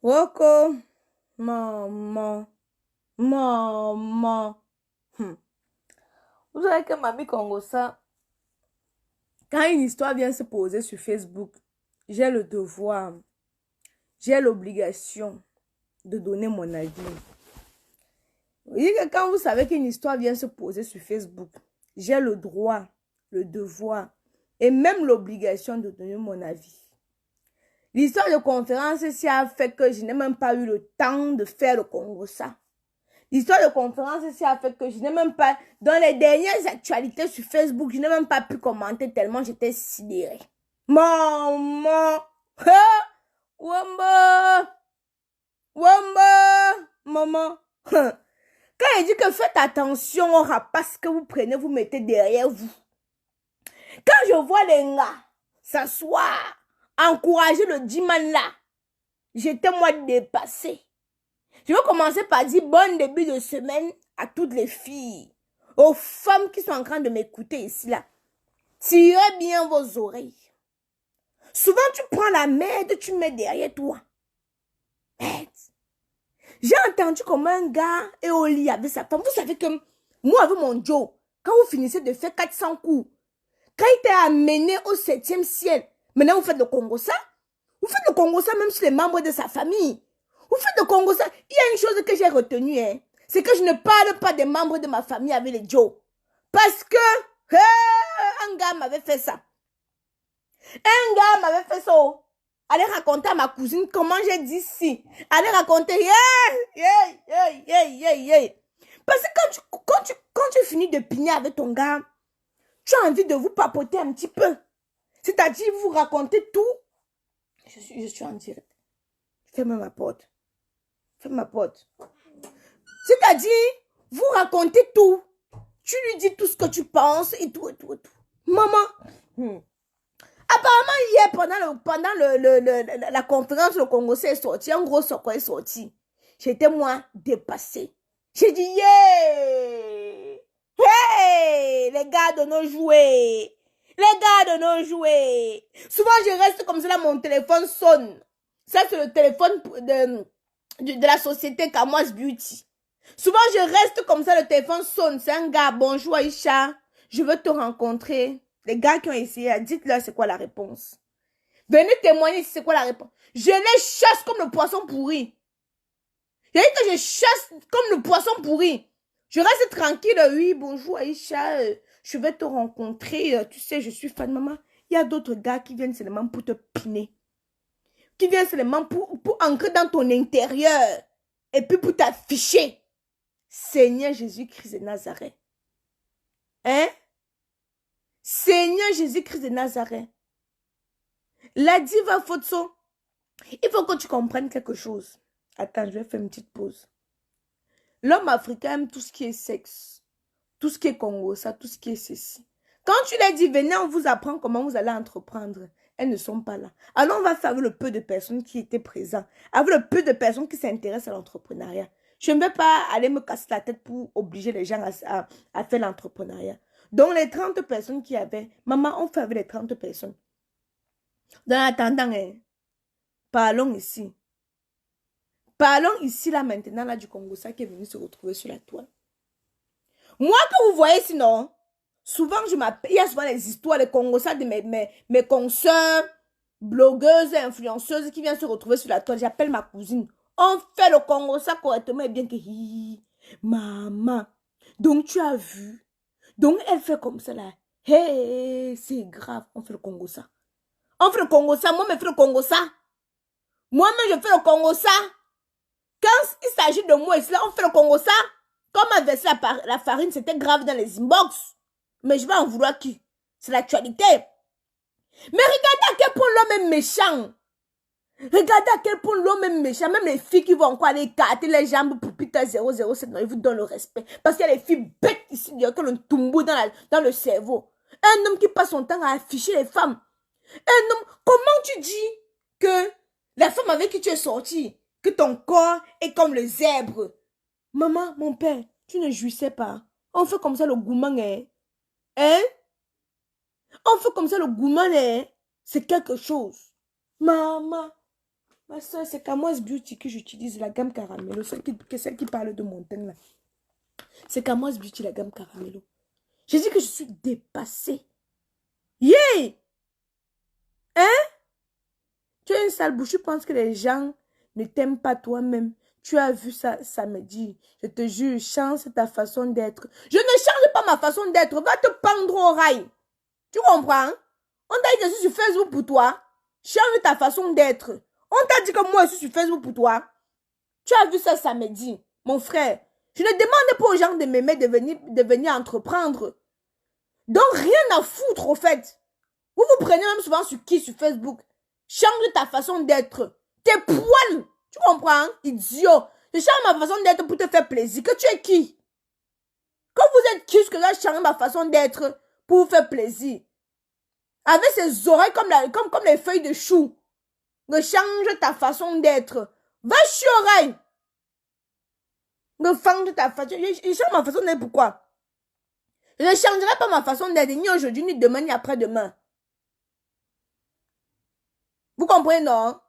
Woko, maman, maman. Vous savez que Mamie Congo, ça, quand une histoire vient se poser sur Facebook, j'ai le devoir, j'ai l'obligation de donner mon avis. Vous voyez que quand vous savez qu'une histoire vient se poser sur Facebook, j'ai le droit, le devoir et même l'obligation de donner mon avis. L'histoire de conférence ici a fait que je n'ai même pas eu le temps de faire le Congo ça. L'histoire de conférence ici a fait que je n'ai même pas, dans les dernières actualités sur Facebook, je n'ai même pas pu commenter tellement j'étais sidérée. Maman! Wamba! Wamba! Maman! Quand il dit que faites attention au rapace que vous prenez, vous mettez derrière vous. Quand je vois les gars s'asseoir, encourager le diman là, j'étais moi dépassée. Je vais commencer par dire bon début de semaine à toutes les filles, aux femmes qui sont en train de m'écouter ici là. Tirez bien vos oreilles. Souvent tu prends la merde, tu mets derrière toi. Merde. J'ai entendu comment un gars est au lit avec sa femme. Vous savez que moi avec mon Joe, quand vous finissez de faire 400 coups, quand il t'a amené au 7e ciel, maintenant vous faites le Congo ça. Vous faites le Congo ça même sur les membres de sa famille. Vous faites le Congo ça. Il y a une chose que j'ai retenue, hein, c'est que je ne parle pas des membres de ma famille avec les Joe. Parce que un gars m'avait fait ça. Un gars m'avait fait ça. Allez raconter à ma cousine comment j'ai dit si. Allez raconter. Parce que quand tu finis de pigner avec ton gars, tu as envie de vous papoter un petit peu. C'est-à-dire vous racontez tout. Je suis en direct. Ferme ma porte. Ferme ma porte. C'est-à-dire, vous racontez tout. Tu lui dis tout ce que tu penses et tout. Maman. Apparemment, hier, pendant la conférence, le Congo est sorti. Un gros soccer est sorti. J'étais, moi, dépassée. J'ai dit, yeah! Hey! Les gars de nos jouets! Les gars de nos jouets! Souvent, je reste comme ça, là, mon téléphone sonne. Ça, c'est le téléphone de la société Kamoise Beauty. Souvent, je reste comme ça, le téléphone sonne. C'est un gars, bonjour Aïcha, je veux te rencontrer. Les gars qui ont essayé, dites-leur c'est quoi la réponse. Venez témoigner si c'est quoi la réponse. Je les chasse comme le poisson pourri. J'ai dit que je chasse comme le poisson pourri. Je reste tranquille. Oui, bonjour Aïcha, je vais te rencontrer. Tu sais, je suis fan, maman. Il y a d'autres gars qui viennent seulement pour te piner. Qui viennent seulement pour ancrer dans ton intérieur. Et puis pour t'afficher. Seigneur Jésus-Christ de Nazareth. Hein? Seigneur Jésus-Christ de Nazareth. La diva Fotso. Il faut que tu comprennes quelque chose. Attends, je vais faire une petite pause. L'homme africain aime tout ce qui est sexe. Tout ce qui est Congo, ça, tout ce qui est ceci. Quand tu leur dis, venez, on vous apprend comment vous allez entreprendre. Elles ne sont pas là. Alors on va faire avec le peu de personnes qui étaient présentes. Avec le peu de personnes qui s'intéressent à l'entrepreneuriat. Je ne vais pas aller me casser la tête pour obliger les gens à faire l'entrepreneuriat. Donc les 30 personnes qui avaient, maman, on fait avec les 30 personnes. Dans l'attendant, hein, parlons ici. Parlons ici, là, maintenant, là, du Congo, ça qui est venu se retrouver sur la toile. Moi, que vous voyez, sinon, souvent, il y a souvent les histoires, les Congos, ça, de mes consoeurs, blogueuses et influenceuses qui viennent se retrouver sur la toile. J'appelle ma cousine. On fait le Congo, ça correctement et bien que, maman, donc tu as vu. Donc, elle fait comme ça, là. Hey, c'est grave, on fait le Congo, ça. On fait le Congo, ça. Moi, je fais le Congo, ça. Moi-même, je fais le Congo, ça. Quand il s'agit de moi ici, là, on fait le Congo, ça. Comme m'a versé la farine, c'était grave dans les inbox. Mais je vais en vouloir qui? C'est l'actualité. Mais regardez à quel point l'homme est méchant. Regardez à quel point l'homme est méchant. Même les filles qui vont encore aller écarter les jambes pour Peter 007, non, ils vous donnent le respect. Parce qu'il y a des filles bêtes ici, qui ont le tumbo dans le cerveau. Un homme qui passe son temps à afficher les femmes. Un homme, comment tu dis que la femme avec qui tu es sorti, que ton corps est comme le zèbre? Maman, mon père, tu ne jouissais pas. On fait comme ça le gourmand, hein? Hein? On fait comme ça le gourmand, hein? C'est quelque chose. Maman, ma soeur, c'est Camoise Beauty que j'utilise, la gamme Caramello. Celle qui parle de mon teint là. C'est Camoise Beauty, la gamme Caramello. J'ai dit que je suis dépassée. Yeah! Hein? Tu as une sale bouche, tu penses que les gens ne t'aiment pas toi-même. Tu as vu ça samedi. Je te jure, change ta façon d'être. Je ne change pas ma façon d'être. Va te pendre au rail. Tu comprends? On t'a dit que je suis sur Facebook pour toi. Change ta façon d'être. On t'a dit que moi, je suis sur Facebook pour toi. Tu as vu ça samedi, mon frère. Je ne demande pas aux gens de m'aimer, de venir entreprendre. Donc, rien à foutre, au fait. Vous vous prenez même souvent sur qui sur Facebook. Change ta façon d'être. Tes poils. Tu comprends? Idiot. Je change ma façon d'être pour te faire plaisir. Que tu es qui? Quand vous êtes qui, ce que là, je change ma façon d'être pour vous faire plaisir. Avec ses oreilles comme les feuilles de chou. Ne change ta façon d'être. Va chez oreille. Ne change ta façon. Je change ma façon d'être pourquoi? Je ne changerai pas ma façon d'être ni aujourd'hui, ni demain, ni après-demain. Vous comprenez, non?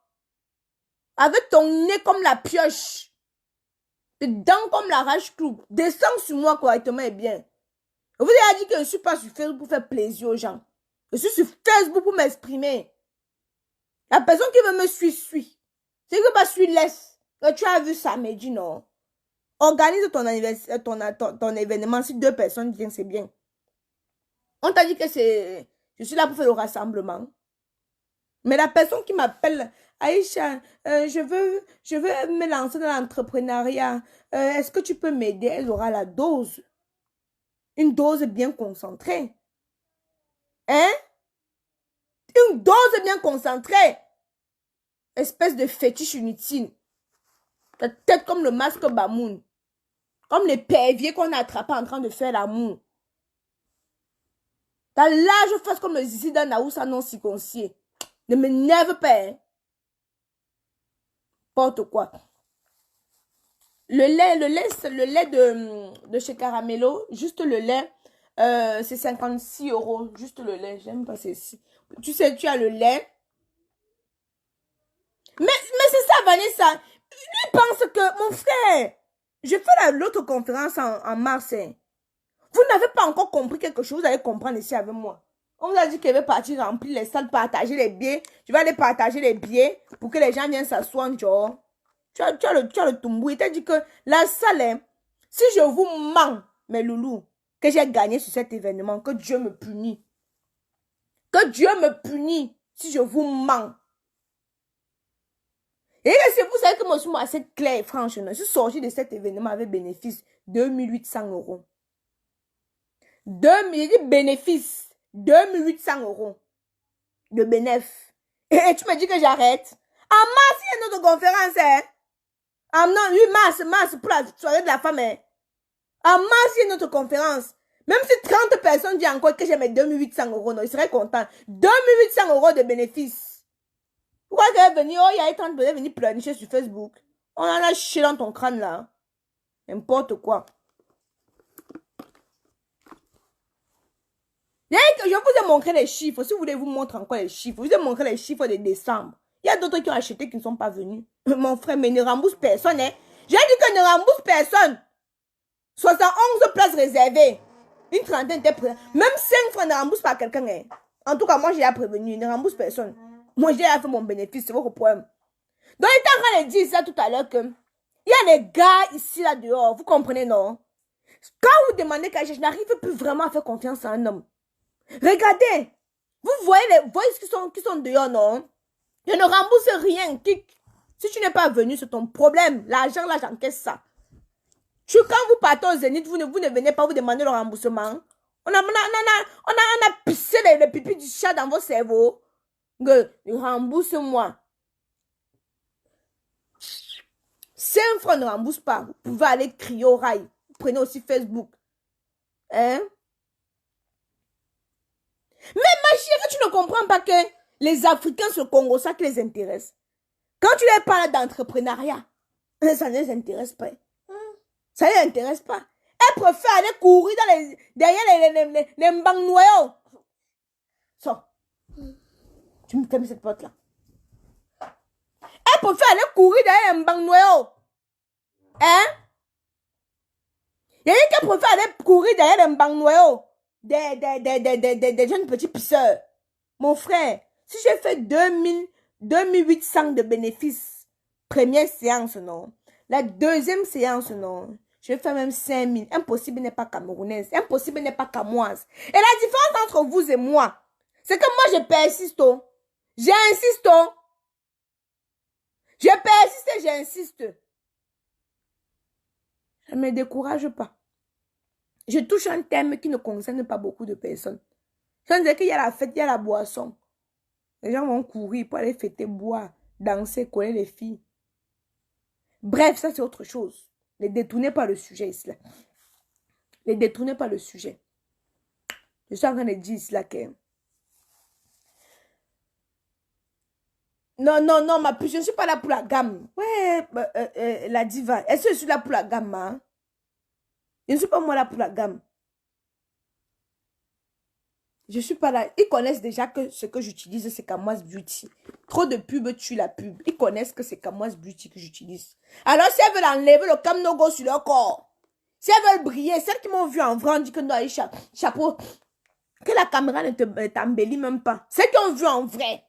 Avec ton nez comme la pioche. Tes dents comme la rage-clou. Descends sur moi correctement et bien. Je vous ai dit que je ne suis pas sur Facebook pour faire plaisir aux gens. Je suis sur Facebook pour m'exprimer. La personne qui veut me suivre, suit. Si tu ne veux pas suivre, laisse. Tu as vu samedi, non? Organise ton anniversaire, ton événement. Si 2 personnes viennent, c'est bien. On t'a dit que je suis là pour faire le rassemblement. Mais la personne qui m'appelle, Aïcha, je veux me lancer dans l'entrepreneuriat. Est-ce que tu peux m'aider? Elle aura la dose. Une dose bien concentrée. Hein? Une dose bien concentrée. Espèce de fétiche inutile. Ta tête comme le masque Bamoun. Comme les perviers qu'on a attrapés en train de faire l'amour. Ta large face comme le zizi d'un Naoussa non circoncis. Ne m'énerve pas. Hein? N'importe quoi. Le lait de chez Caramello, juste le lait, c'est 56 €. Juste le lait, j'aime pas ceci. Tu sais, tu as le lait. Mais c'est ça, Vanessa. Lui pense que, mon frère, je fais l'autre conférence en mars. Hein. Vous n'avez pas encore compris quelque chose, vous allez comprendre ici avec moi. On vous a dit qu'elle veut partir remplir les salles, partager les billets. Je vais aller partager les billets pour que les gens viennent s'asseoir, genre. Tu as le tumbou. Il t'a dit que la salle, hein, si je vous mens, mes loulous, que j'ai gagné sur cet événement, que Dieu me punit. Que Dieu me punit si je vous mens. Et vous savez que moi, je suis assez clair, franchement. Je suis sortie de cet événement avec bénéfice 2800 €. Bénéfice 2800 € de bénéfice. Et tu me dis que j'arrête. En mars, il y a une autre conférence. Hein? Non, oui, mars, pour la soirée de la femme. Hein? En mars, il y a une autre conférence. Même si 30 personnes disent encore que j'ai mes 2800 €, non, ils seraient contents. 2800 € de bénéfice. Pourquoi tu es venu? Oh, il y a 30 personnes venir pleurnicher sur Facebook. On en a chié dans ton crâne là. N'importe quoi. Je vous ai montré les chiffres. Si vous voulez vous montrer encore les chiffres, je vous ai montré les chiffres de décembre. Il y a d'autres qui ont acheté qui ne sont pas venus. Mon frère, mais ne rembourse personne. Hein? J'ai dit que ne rembourse personne. 71 places réservées. Une trentaine était prête. Même 5 francs ne rembourse pas quelqu'un. Hein? En tout cas, moi, j'ai prévenu. Ne rembourse personne. Moi, j'ai fait mon bénéfice. C'est votre problème. Donc, il était en train de dire ça tout à l'heure que il y a des gars ici, là, dehors. Vous comprenez, non? Quand vous demandez je n'arrive plus vraiment à faire confiance à un homme. Regardez, vous voyez les voices qui sont dehors, non? Je ne rembourse rien. Si tu n'es pas venu, c'est ton problème. L'argent, là, j'encaisse ça. Quand vous partez au Zénith, vous ne venez pas vous demander le remboursement. On a pissé les pipis du chat dans vos cerveaux. Rembourse-moi. 5 francs ne rembourse pas. Vous pouvez aller crier au rail. Vous prenez aussi Facebook. Hein? Mais ma chérie, tu ne comprends pas que les Africains, c'est le Congo, ça qui les intéresse. Quand tu leur parles d'entrepreneuriat, ça ne les intéresse pas. Ça ne les intéresse pas. Elles préfèrent aller courir derrière les mbang noyaux. So, tu me fermes cette porte-là. préfère aller courir derrière un banc noyau. Hein? Il y a qui préfère aller courir derrière un banc noyau. Des jeunes petits pisseurs. Mon frère, si j'ai fait 2800 de bénéfices, première séance, non. La deuxième séance, non. Je vais faire même 5000. Impossible n'est pas camerounaise. Impossible n'est pas camoise. Et la différence entre vous et moi, c'est que moi, je persiste. J'insiste. Je persiste et j'insiste. Ça ne me décourage pas. Je touche un thème qui ne concerne pas beaucoup de personnes. Je veux dire qu'il y a la fête, il y a la boisson. Les gens vont courir pour aller fêter, boire, danser, coller les filles. Bref, ça c'est autre chose. Ne détournez pas le sujet ici. Ne détournez pas le sujet. Je suis en train de dire ici là que... Non, ma puce, je ne suis pas là pour la gamme. Ouais, la diva. Est-ce que je suis là pour la gamme, hein? Je ne suis pas moi là pour la gamme. Je ne suis pas là. Ils connaissent déjà que ce que j'utilise, c'est Kamoise Beauty. Trop de pubs tuent la pub. Ils connaissent que c'est Kamoise Beauty que j'utilise. Alors, si elles veulent enlever le Cam No Go sur leur corps, si elles veulent briller, celles qui m'ont vu en vrai, on dit que non, chapeau, que la caméra ne t'embellit même pas. Celles qui ont vu en vrai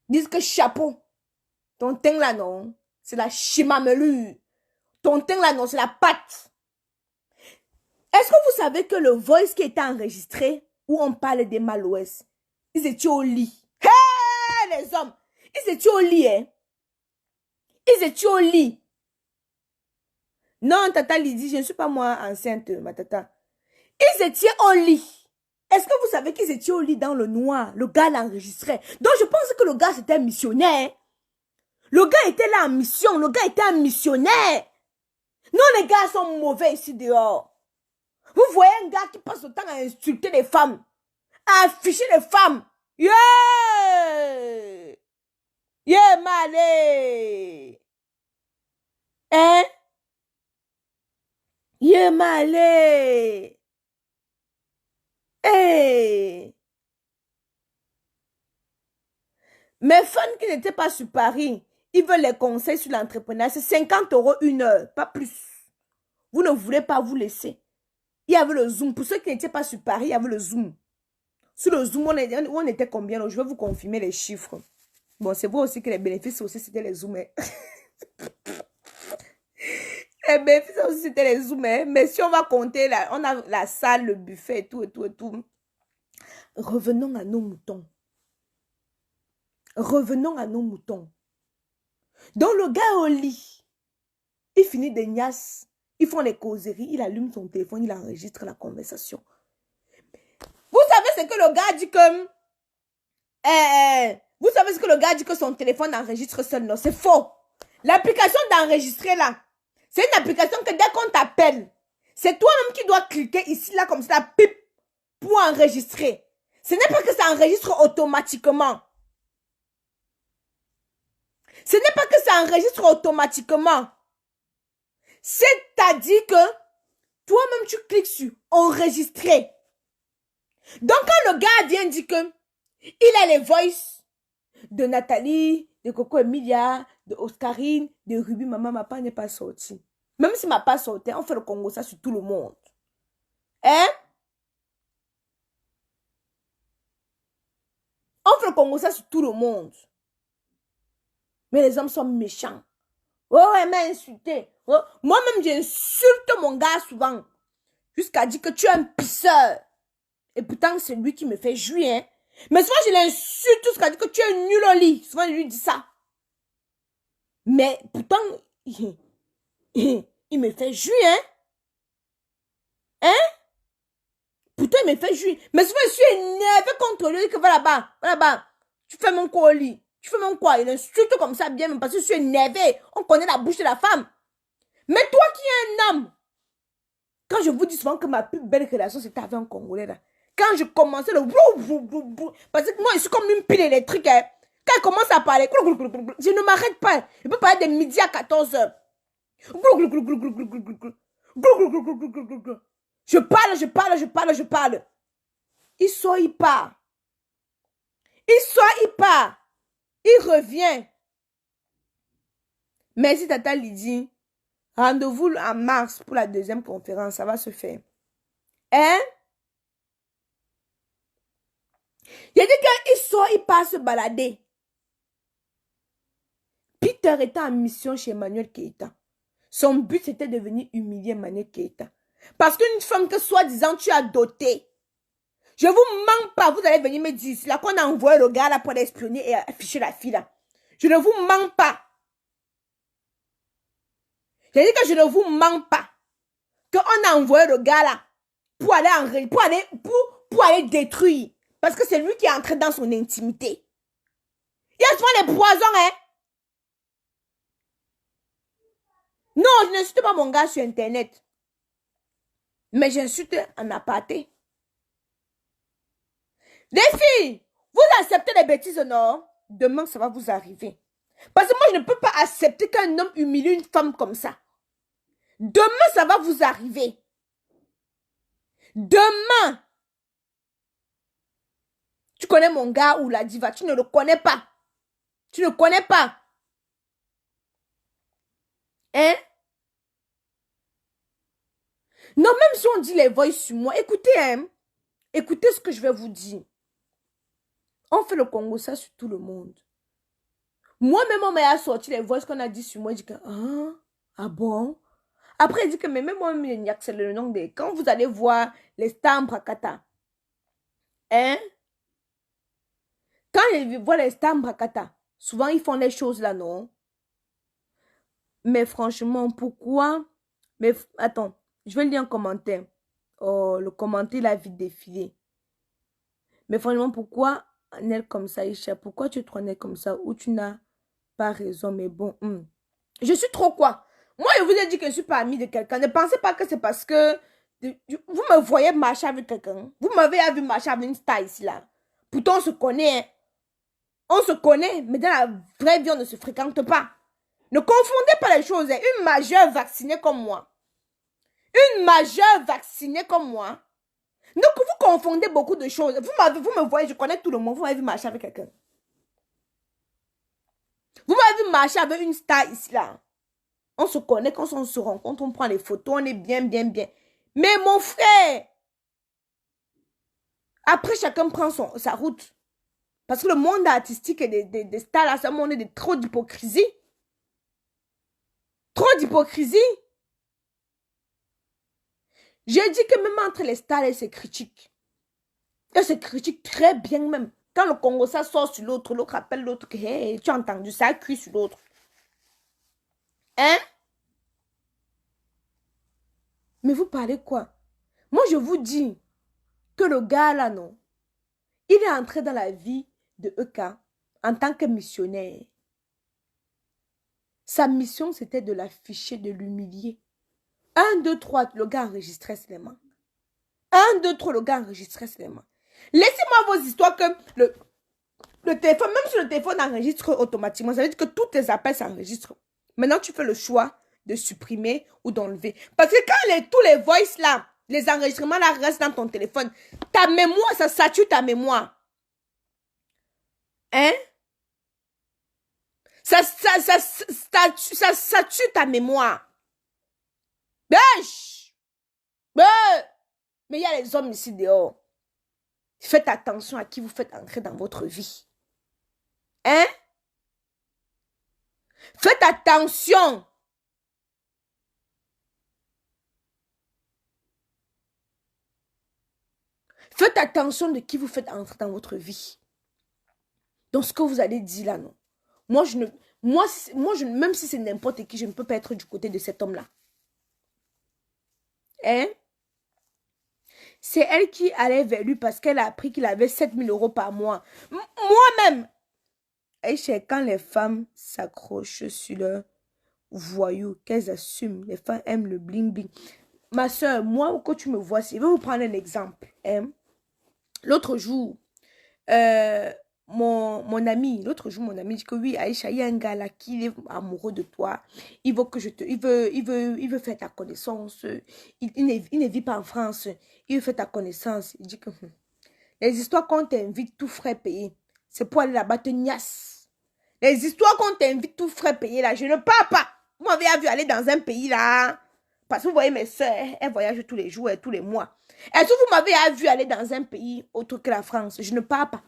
disent que chapeau. Ton teint là, non, c'est la chimamelure. Ton teint là, non, c'est la pâte. Est-ce que vous savez que le voice qui était enregistré, où on parle des Malouès, ils étaient au lit. Hey, les hommes, ils étaient au lit, hein. Ils étaient au lit. Non, tata Lydie, je ne suis pas moi enceinte, ma tata. Ils étaient au lit. Est-ce que vous savez qu'ils étaient au lit dans le noir? Le gars l'enregistrait. Donc je pense que le gars c'était un missionnaire. Le gars était là en mission. Le gars était un missionnaire. Non, les gars sont mauvais ici dehors. Vous voyez un gars qui passe le temps à insulter les femmes, à afficher les femmes. Yeah! Yeah, malé! Hein? Yeah, malé! Hey! Mes fans qui n'étaient pas sur Paris, ils veulent les conseils sur l'entrepreneuriat. C'est 50 € une heure, pas plus. Vous ne voulez pas vous laisser. Il y avait le Zoom. Pour ceux qui n'étaient pas sur Paris, il y avait le Zoom. Sur le Zoom, on était combien? Je vais vous confirmer les chiffres. Bon, c'est vrai aussi que les bénéfices aussi, c'était les Zooms. Les bénéfices aussi, c'était les Zooms. Mais si on va compter, là, on a la salle, le buffet, et tout, et tout, et tout. Revenons à nos moutons. Revenons à nos moutons. Donc, le gars au lit, il finit des niasses. Ils font les causeries, il allume son téléphone, il enregistre la conversation. Vous savez ce que le gars dit comme... vous savez ce que le gars dit que son téléphone enregistre seul? Non, c'est faux. L'application d'enregistrer là, c'est une application que dès qu'on t'appelle, c'est toi-même qui dois cliquer ici, là, comme ça, pip, pour enregistrer. Ce n'est pas que ça enregistre automatiquement. Ce n'est pas que ça enregistre automatiquement. C'est-à-dire que toi-même, tu cliques sur enregistrer. Donc, quand le gars vient dire que il a les voices de Nathalie, de Coco Emilia, de Oscarine, de Ruby, maman, ma part n'est pas sortie. Même si ma part sortait, on fait le Congo ça sur tout le monde. Hein? On fait le Congo ça sur tout le monde. Mais les hommes sont méchants. Oh, elle m'a insulté. Oh. Moi-même, j'insulte mon gars souvent. Jusqu'à dire que tu es un pisseur. Et pourtant, c'est lui qui me fait jouir. Hein? Mais souvent, je l'insulte jusqu'à dire que tu es nul au lit. Souvent, je lui dis ça. Mais pourtant, il me fait jouir. Hein? Hein? Pourtant, il me fait jouir. Mais souvent, je suis énervé contre lui. Que va là-bas. Va là-bas. Tu fais mon quoi au lit? Tu fais mon quoi? Il insulte comme ça bien, parce que je suis énervé. On connaît la bouche de la femme. Mais toi qui es un homme, quand je vous dis souvent que ma plus belle relation, c'était avec un Congolais là. Quand je commençais le... Parce que moi, je suis comme une pile électrique. Hein. Quand elle commence à parler, je ne m'arrête pas. Je peux parler de midi à 14h. Je parle. Il sort, il part. Il sort, il part. Il revient. Merci Tata Lydie. Rendez-vous en mars pour la deuxième conférence. Ça va se faire. Hein? Il a dit qu'il sort, il part se balader. Peter était en mission chez Emmanuel Keïta. Son but, c'était de venir humilier Emmanuel Keïta. Parce qu'une femme que soi-disant tu as dotée, je vous mens pas, vous allez venir me dire, c'est là qu'on a envoyé le gars là pour espionner et afficher la fille là. Je ne vous mens pas. J'ai dit que je ne vous mens pas. Qu'on a envoyé le gars là pour aller détruire. Parce que c'est lui qui est entré dans son intimité. Il y a souvent les poisons, hein. Non, je n'insulte pas mon gars sur Internet. Mais j'insulte en aparté. Les filles, vous acceptez les bêtises, non? Demain, ça va vous arriver. Parce que moi, je ne peux pas accepter qu'un homme humilie une femme comme ça. Demain, ça va vous arriver. Demain. Tu connais mon gars ou la diva, tu ne le connais pas. Tu ne connais pas. Hein? Non, même si on dit les voix sur moi, écoutez, hein? Écoutez ce que je vais vous dire. On fait le Congo ça sur tout le monde. Moi-même, on m'a sorti les voix qu'on a dit sur moi. Je dis que, ah bon? Après, il dit que, mais même moi, c'est le nom de... Quand vous allez voir les stars Mbrakata, hein? Quand ils voient les stars Mbrakata, souvent, ils font les choses là, non? Mais franchement, pourquoi? Mais attends, je vais lire un commentaire. Oh, le commentaire, il a vite défilé. Mais franchement, pourquoi un aile comme ça, Isha? Pourquoi tu te prenais comme ça? Ou tu n'as pas raison, mais bon. Je suis trop quoi? Moi, je vous ai dit que je ne suis pas amie de quelqu'un. Ne pensez pas que c'est parce que vous me voyez marcher avec quelqu'un. Vous m'avez vu marcher avec une star ici, là. Pourtant, on se connaît. Hein. On se connaît, mais dans la vraie vie, on ne se fréquente pas. Ne confondez pas les choses. Hein. Une majeure vaccinée comme moi. Une majeure vaccinée comme moi. Donc, vous confondez beaucoup de choses. Vous me voyez, je connais tout le monde. Vous m'avez vu marcher avec quelqu'un. Vous m'avez vu marcher avec une star ici, là. On se connaît, quand on se rencontre, on prend les photos, on est bien, bien, bien. Mais mon frère, après, chacun prend sa route. Parce que le monde artistique et des stars, là, c'est un monde de trop d'hypocrisie. Trop d'hypocrisie. J'ai dit que même entre les stars, elles se critiquent. Elles se critiquent très bien même. Quand le Congo, ça sort sur l'autre, l'autre appelle l'autre que, hey, tu as entendu ça, cuit sur l'autre. Hein? Mais vous parlez quoi? Moi, je vous dis que le gars là, non, il est entré dans la vie de EK en tant que missionnaire. Sa mission, c'était de l'afficher, de l'humilier. 1, 2, 3, le gars enregistrait seulement. 1, 2, 3, le gars enregistrait seulement. Laissez-moi vos histoires que le téléphone, même si le téléphone enregistre automatiquement, ça veut dire que tous tes appels s'enregistrent. Maintenant, tu fais le choix de supprimer ou d'enlever. Parce que quand tous les voices là, les enregistrements là restent dans ton téléphone, ta mémoire, ça sature ta mémoire. Hein? Ça tue ta mémoire. Bêche! Mais il y a les hommes ici dehors. Faites attention à qui vous faites entrer dans votre vie. Hein? Faites attention. Faites attention de qui vous faites entrer dans votre vie. Donc, ce que vous allez dire là, non. Même si c'est n'importe qui, je ne peux pas être du côté de cet homme-là. Hein? C'est elle qui allait vers lui parce qu'elle a appris qu'il avait 7 000 € par mois. Moi-même. Et quand les femmes s'accrochent sur leur voyou, qu'elles assument, les femmes aiment le bling-bling. Ma soeur, moi, quand tu me vois, je vais vous prendre un exemple. Hein? L'autre jour, mon ami dit que oui, Aïcha, il y a un gars là qui est amoureux de toi. Il veut que il veut faire ta connaissance. Il ne vit pas en France. Il veut faire ta connaissance. Il dit que les histoires qu'on t'invite tout frais payé, c'est pour aller là-bas te niasse. Les histoires qu'on t'invite tout frais payés là, je ne pars pas. Vous m'avez vu aller dans un pays là. Parce que vous voyez mes soeurs, elles voyagent tous les jours et tous les mois. Est-ce que vous m'avez vu aller dans un pays autre que la France? Je ne pars pas.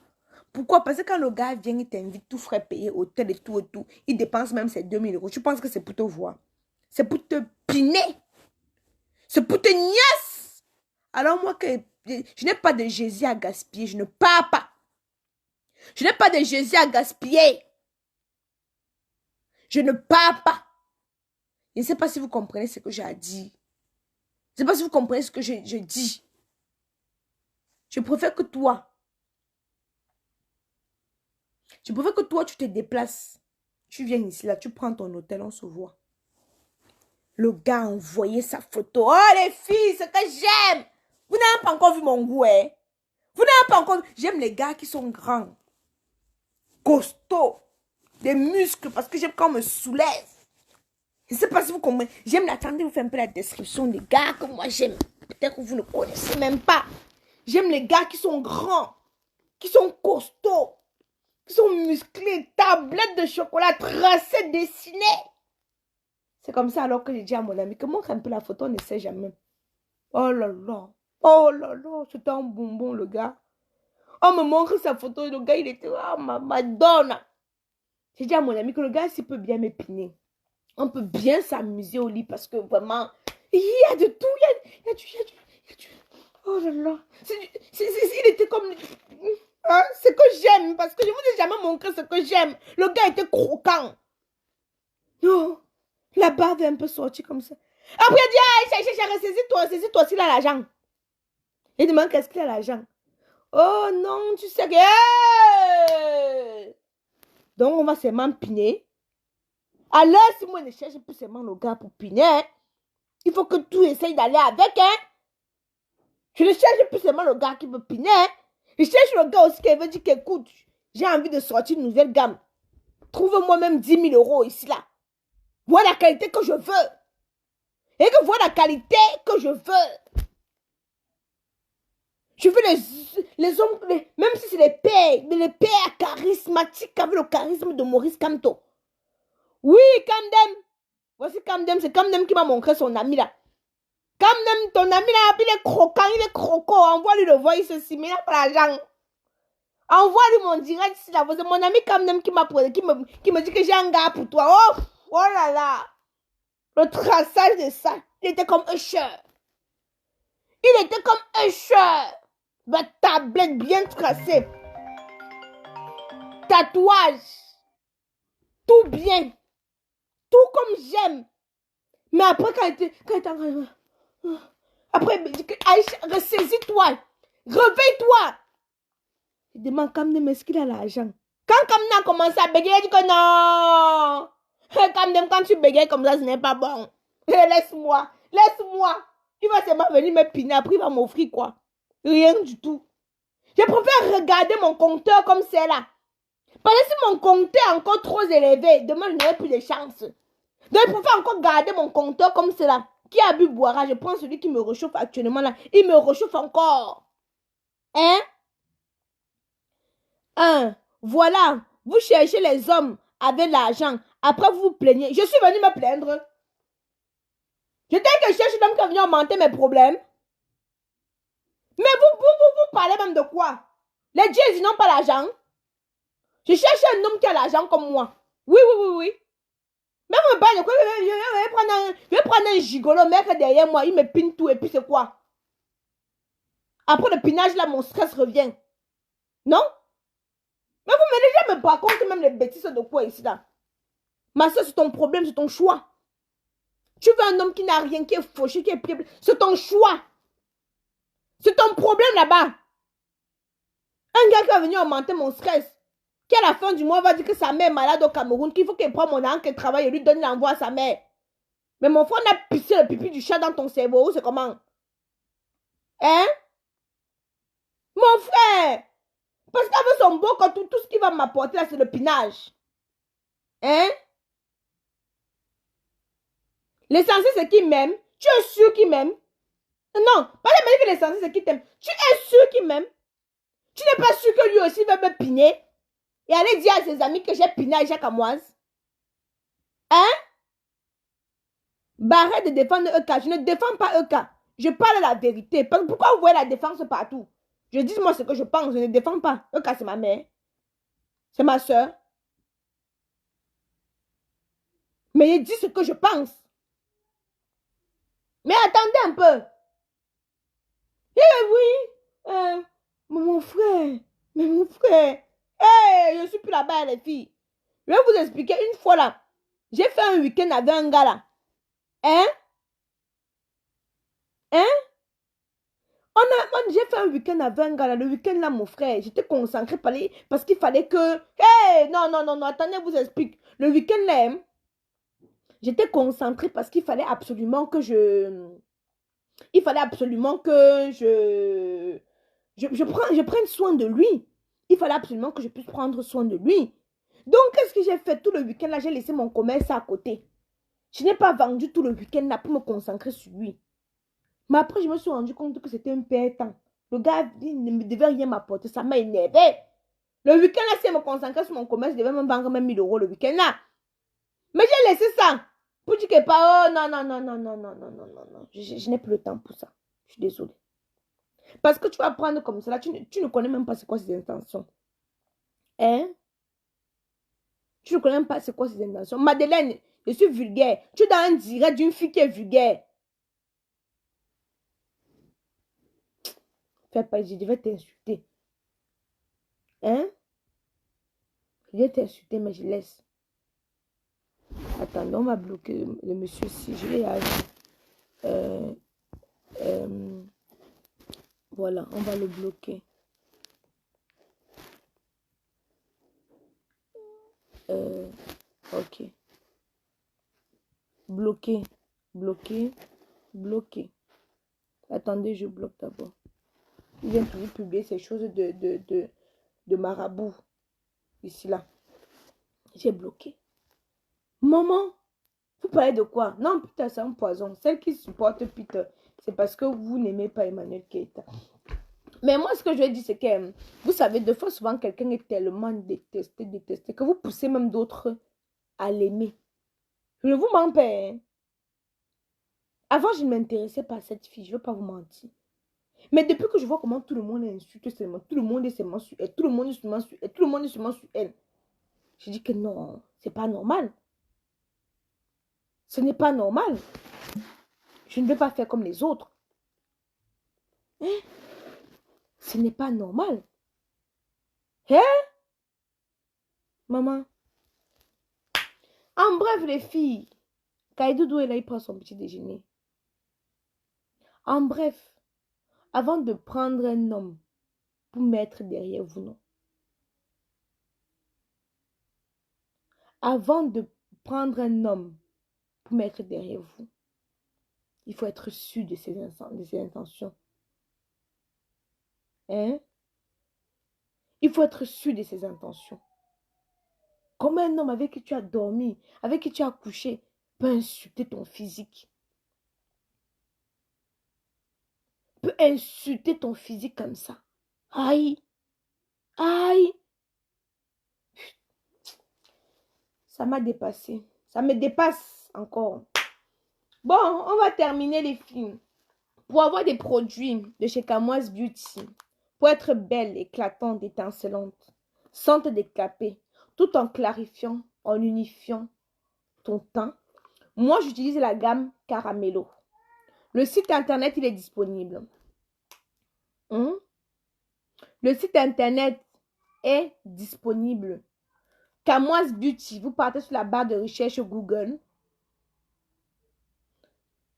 Pourquoi? Parce que quand le gars vient, il t'invite tout frais payé, hôtel et tout, il dépense même ses 2000 euros. Tu penses que c'est pour te voir? C'est pour te piner. C'est pour te niaise. Alors moi, je n'ai pas de Jésus à gaspiller. Je ne pars pas. Je n'ai pas de Jésus à gaspiller. Je ne pars pas. Je ne sais pas si vous comprenez ce que j'ai dit. Je ne sais pas si vous comprenez ce que je dis. Je préfère que toi, tu te déplaces. Tu viens ici, là, tu prends ton hôtel, on se voit. Le gars a envoyé sa photo. Oh les filles, ce que j'aime. Vous n'avez pas encore vu mon goût, hein? Vous n'avez pas encore vu. J'aime les gars qui sont grands, costauds, des muscles, parce que j'aime quand on me soulève. Je ne sais pas si vous comprenez. J'aime l'attendre, vous faire un peu la description des gars que moi j'aime. Peut-être que vous ne connaissez même pas. J'aime les gars qui sont grands, qui sont costauds, qui sont musclés, tablettes de chocolat tracées, dessinées. C'est comme ça alors que j'ai dit à mon ami que montre un peu la photo, on ne sait jamais. Oh là là, c'était un bonbon le gars. On me montre sa photo, le gars il était, oh Madonna. J'ai dit à mon ami que le gars s'il peut bien m'épiner. On peut bien s'amuser au lit parce que vraiment, il y a de tout, il y a du. Oh là là. Il était comme. Hein, ce que j'aime, parce que je ne vous ai jamais montré ce que j'aime. Le gars était croquant. Non, la barbe est un peu sortie comme ça. Après, il a dit, saisis-toi, s'il a l'argent. Il demande qu'est-ce qu'il a l'argent. Oh non, tu sais que. Hey! Donc, on va seulement piner. Alors, si moi, je ne cherche plus seulement le gars pour piner, hein, il faut que tu essayes d'aller avec, hein. Je ne cherche plus seulement le gars qui veut piner, hein. Je cherche le gars aussi qui veut dire qu'écoute, j'ai envie de sortir une nouvelle gamme. Trouve-moi même 10 000 euros ici, là. Voilà la qualité que je veux. Et que voilà la qualité que je veux. Je veux les hommes, même si c'est les pères, mais les pères charismatiques avec le charisme de Maurice Kamto. Oui, Kamdem. Voici Kamdem, c'est Kamdem qui m'a montré son ami là. Kamdem, ton ami là, il est croquant, il est croco. Envoie-lui le voice ceci, mais il n'a pas l'argent. Envoie-lui mon direct ici là. C'est mon ami Kamdem qui me dit que j'ai un gars pour toi. Oh là là. Le traçage de ça, il était comme Usher. Il était comme Usher. Ma tablette bien tracée. Tatouage. Tout bien. Tout comme j'aime. Mais après, quand il était... Après, Aïcha, ressaisis-toi. Réveille-toi. Il demande Kamdem, est-ce qu'il a l'argent? Quand Kamdem a commencé à bégayer, il dit que non. Kamdem, quand tu bégayes comme ça, ce n'est pas bon. Laisse-moi. Il va seulement venir me piner. Après, il va m'offrir quoi? Rien du tout. Je préfère regarder mon compteur comme c'est là. Parce que si mon compteur est encore trop élevé, demain, je n'aurai plus de chance. Donc, je préfère encore garder mon compteur comme c'est là. Qui a bu boira? Je prends celui qui me réchauffe actuellement là. Il me réchauffe encore. Voilà. Vous cherchez les hommes avec l'argent. Après, vous vous plaignez. Je suis venue me plaindre. Je t'ai que je cherche l'homme qui est venu augmenter mes problèmes. Mais vous parlez même de quoi? Les dieux, ils n'ont pas l'argent. Je cherche un homme qui a l'argent comme moi. Oui. Mais vous me parlez de quoi? Je vais prendre un gigolo, mettre derrière moi, il me pine tout et puis c'est quoi? Après le pinage là, mon stress revient. Non? Mais vous me déjà me pas compte même les bêtises de quoi ici là? Ma soeur, c'est ton problème, c'est ton choix. Tu veux un homme qui n'a rien, qui est fauché, qui est pied. C'est ton choix. C'est ton problème là-bas. Un gars qui va venir augmenter mon stress, qui à la fin du mois va dire que sa mère est malade au Cameroun, qu'il faut qu'elle prenne mon argent, qu'elle travaille et lui donne l'envoi à sa mère. Mais mon frère n'a pissé le pipi du chat dans ton cerveau, c'est comment? Hein? Mon frère! Parce qu'avec son beau quand tout ce qu'il va m'apporter là, c'est le pinage. Hein? L'essentiel, c'est qu'il m'aime. Tu es sûr qu'il m'aime? Non, pas de me dire que l'essentiel, c'est qu'il t'aime. Tu es sûr qu'il m'aime? Tu n'es pas sûr que lui aussi va me piner? et aller dire à ses amis que j'ai piné Aïcha Kamoise. Hein? Barrez de défendre EK. Je ne défends pas EK. Je parle la vérité. Pourquoi vous voyez la défense partout? Je dis moi ce que je pense. Je ne défends pas. EK, c'est ma mère. C'est ma soeur. Mais je dis ce que je pense. Mais attendez un peu. Oui. Mon frère. Mais mon frère. Je suis plus là-bas, les filles. Je vais vous expliquer une fois là. J'ai fait un week-end avec un gars là. Hein? J'ai fait un week-end avec un gars là. Le week-end là, mon frère, j'étais concentré parce qu'il fallait que... Non, attendez, je vous explique. Le week-end là, j'étais concentré parce qu'il fallait absolument que je prenne soin de lui. Il fallait absolument que je puisse prendre soin de lui. Donc, qu'est-ce que j'ai fait tout le week-end là? J'ai laissé mon commerce à côté. Je n'ai pas vendu tout le week-end là pour me concentrer sur lui. Mais après, je me suis rendu compte que c'était un père-temps. Le gars, il ne devait rien m'apporter. Ça m'a énervé. Le week-end là, si je me concentrais sur mon commerce, je devais me vendre même 1000 € le week-end là. Mais j'ai laissé ça. Pour dire que pas, oh non. Je n'ai plus le temps pour ça. Je suis désolée. Parce que tu vas prendre comme ça, tu ne connais même pas c'est quoi ses intentions. Hein? Tu ne connais même pas c'est quoi ses intentions. Madeleine, je suis vulgaire. Tu es dans un direct d'une fille qui est vulgaire. Fais pas, je devais t'insulter. Hein? Je vais t'insulter, mais je laisse. Attends, on va bloquer le monsieur si je vais aller. Voilà, on va le bloquer. Ok. Bloquer. Attendez, je bloque d'abord. Il vient toujours publier ces choses de marabout. Ici, là. J'ai bloqué. Maman, vous parlez de quoi? Non, putain, c'est un poison. Celle qui supporte Peter, c'est parce que vous n'aimez pas Emmanuel Keita. Mais moi, ce que je vais dire, c'est que, vous savez, de fois, souvent, quelqu'un est tellement détesté, que vous poussez même d'autres à l'aimer. Je ne vous mens pas. Hein? Avant, je ne m'intéressais pas à cette fille, je ne veux pas vous mentir. Mais depuis que je vois comment tout le monde insulte seulement, tout le monde est seulement sur elle, tout le monde est seulement sur elle, tout le monde est seulement sur elle, je dis que non, c'est pas normal. Ce n'est pas normal. Je ne vais pas faire comme les autres. Hein? Ce n'est pas normal. Hein? Maman. En bref, les filles, Kaidoudou est là, il prend son petit déjeuner. En bref, avant de prendre un homme pour mettre derrière vous, non. Avant de prendre un homme pour mettre derrière vous, il faut être sûr de ses intentions. Hein? Il faut être sûr de ses intentions. Comme un homme avec qui tu as dormi, avec qui tu as couché, peut insulter ton physique. Peut insulter ton physique comme ça. Aïe. Aïe. Ça m'a dépassé. Ça me dépasse encore. Bon, on va terminer les films. Pour avoir des produits de chez Kamoise Beauty, pour être belle, éclatante, étincelante, sans te décaper, tout en clarifiant, en unifiant ton teint, moi j'utilise la gamme Caramello. Le site internet, il est disponible. Le site internet est disponible. Kamoise Beauty, vous partez sur la barre de recherche Google.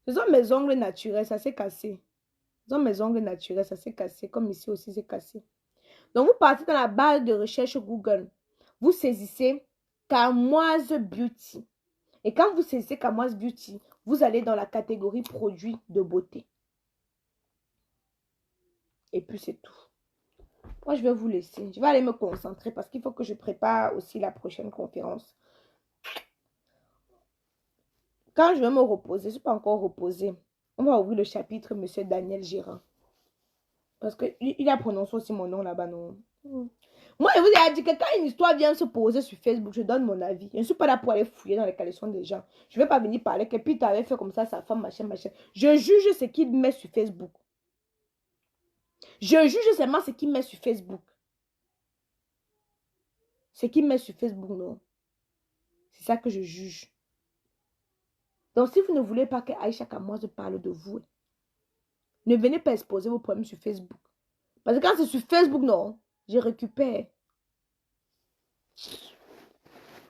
Ce sont mes ongles naturels, ça s'est cassé. Ce sont mes ongles naturels, ça s'est cassé. Comme ici aussi, c'est cassé. Donc, vous partez dans la barre de recherche Google. Vous saisissez Kamoise Beauty. Et quand vous saisissez Kamoise Beauty, vous allez dans la catégorie produits de beauté. Et puis, c'est tout. Moi, je vais vous laisser. Je vais aller me concentrer parce qu'il faut que je prépare aussi la prochaine conférence. Quand je vais me reposer, je ne suis pas encore reposée. On va ouvrir le chapitre Monsieur Daniel Girard. Parce qu'il a prononcé aussi mon nom là-bas, non? Moi, Moi, je vous ai dit que quand une histoire vient se poser sur Facebook, je donne mon avis. Je ne suis pas là pour aller fouiller dans les caleçons des gens. Je ne vais pas venir parler que Peter avait fait comme ça, sa femme, machin, machin. Je juge ce qu'il met sur Facebook. Je juge seulement ce qu'il met sur Facebook. Ce qu'il met sur Facebook, non. C'est ça que je juge. Donc, si vous ne voulez pas que Aïcha Kamoise parle de vous, ne venez pas exposer vos problèmes sur Facebook. Parce que quand c'est sur Facebook, non, je récupère.